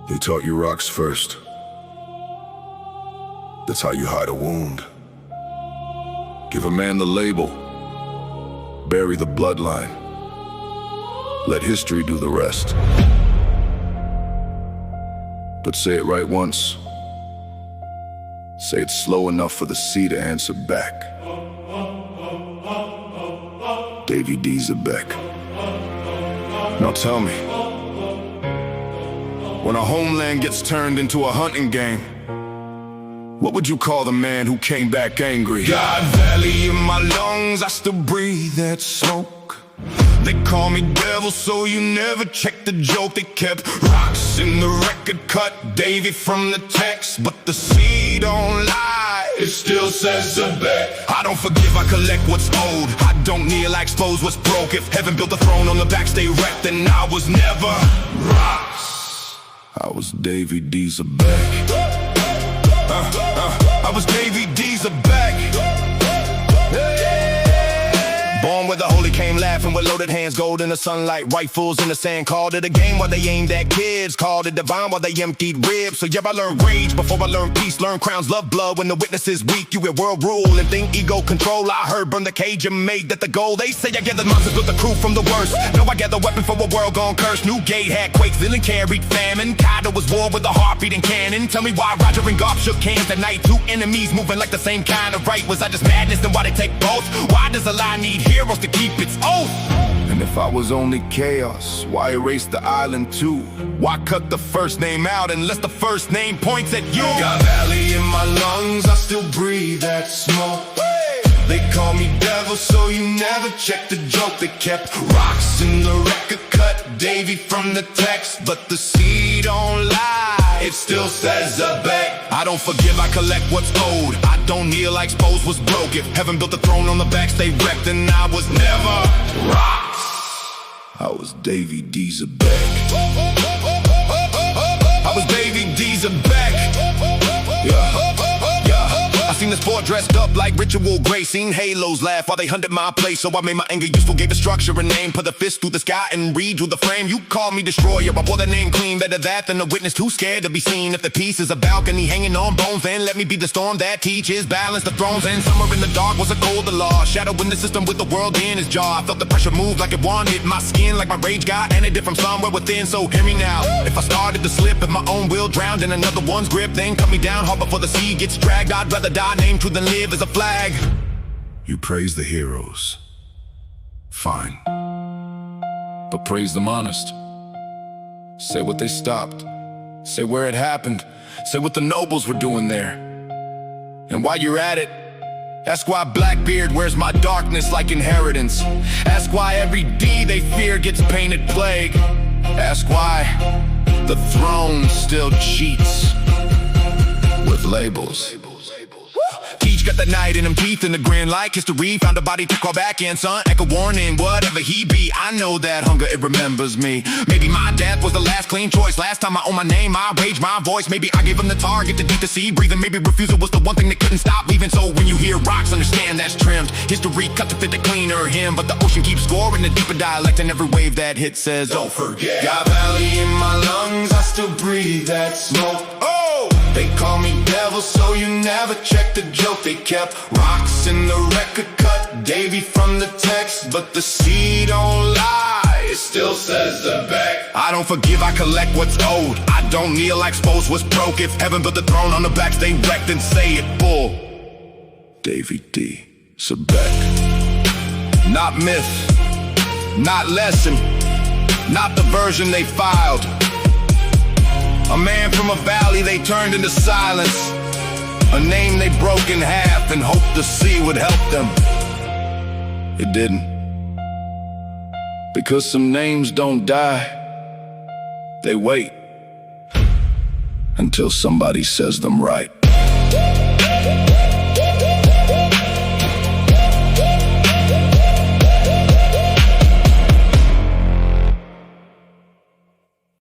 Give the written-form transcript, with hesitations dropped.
They taught you rocks first. That's how you hide a wound. Give a man the label. Bury the bloodline. Let history do the rest. But say it right once. Say it slow enough for the sea to answer back. Davy D. Xebec. Now tell me, when a homeland gets turned into a hunting game, what would you call the man who came back angry? God Valley in my lungs, I still breathe that smoke. They call me devil, so you never check the joke. They kept rocks in the record cut, Davy from the text, but the sea don't lie, it still says Xebec. I don't forgive, I collect what's old. I don't kneel, I expose what's broke. If heaven built a throne on the back, stay wrecked, then I was never rocks. I was Davy D. Xebec. I was Davy D. Xebec. Born where the holy came laughing with loaded hands, gold in the sunlight, rifles in the sand. Called it a game while they aimed at kids, called it divine while they emptied ribs. So yeah, I learned rage before I learned peace. Learned crowns, love blood when the witness is weak. You at world rule and think ego control. I heard burn the cage and made that the goal. They say I gathered monsters with the crew from the worst. No, I gather weapon for a world gone cursed. Newgate had quakes, Linlin carried famine. Kaido was war with a heartbeat and cannon. Tell me why Roger and Garp shook hands that night. Two enemies moving like the same kind of right. Was I just madness, then why they take both? Why does a lie need heroes to keep its oath? And if I was only chaos, why erase the island too? Why cut the first name out unless the first name points at you? Got valley in my lungs, I still breathe that smoke. They call me devil, so you never check the joke. They kept rocks in the record cut, Davy from the text, but the sea don't lie, it still says Xebec. I don't forgive, I collect what's owed. I don't kneel, I expose what's broke. If heaven built a throne on the back, stay wrecked, then I was never rocks. I was Davy D. Xebec. I was Davy D. Xebec. I seen this boy dressed up like ritual grace. Seen halos laugh while they hunted my place. So I made my anger useful, gave the structure a name. Put the fist through the sky and read through the frame. You call me destroyer, I bore the name clean. Better that than a witness too scared to be seen. If the piece is a balcony hanging on bones, then let me be the storm that teaches balance the thrones. And somewhere in the dark was a colder law, shadow in the system with the world in his jaw. I felt the pressure move like it wanted my skin, like my rage got animated from somewhere within. So hear me now, if I started to slip, if my own will drowned in another one's grip, then cut me down hard before the sea gets dragged. I'd rather die named true than live as a flag. You praise the heroes, fine, but praise them honest. Say what they stopped, say where it happened, say what the nobles were doing there. And while you're at it, ask why Blackbeard wears my darkness like inheritance. Ask why every D they fear gets painted plague. Ask why the throne still cheats with labels. Teach got the night in them teeth and the grin like history. Found a body to call back in, son. Echo warning, whatever he be. I know that hunger, it remembers me. Maybe my death was the last clean choice. Last time I owned my name, I rage my voice. Maybe I gave him the target, the deep to sea breathing. Maybe refusal was the one thing that couldn't stop leaving. So when you hear rocks, understand that's trimmed. History cut to fit the cleaner him, but the ocean keeps scoring the deeper dialect. And every wave that hits says, don't forget. Got valley in my lungs, I still breathe that smoke. They call me devil, so you never check the joke. They kept rocks in the record cut, Davy from the text, but the sea don't lie, it still says Xebec. I don't forgive, I collect what's owed. I don't kneel, I expose what's broke. If heaven built the throne on the back, stay wrecked and say it full. Davy D. Xebec. Not myth, not lesson, not the version they filed. A man from a valley they turned into silence. A name they broke in half and hoped the sea would help them. It didn't. Because some names don't die. They wait until somebody says them right.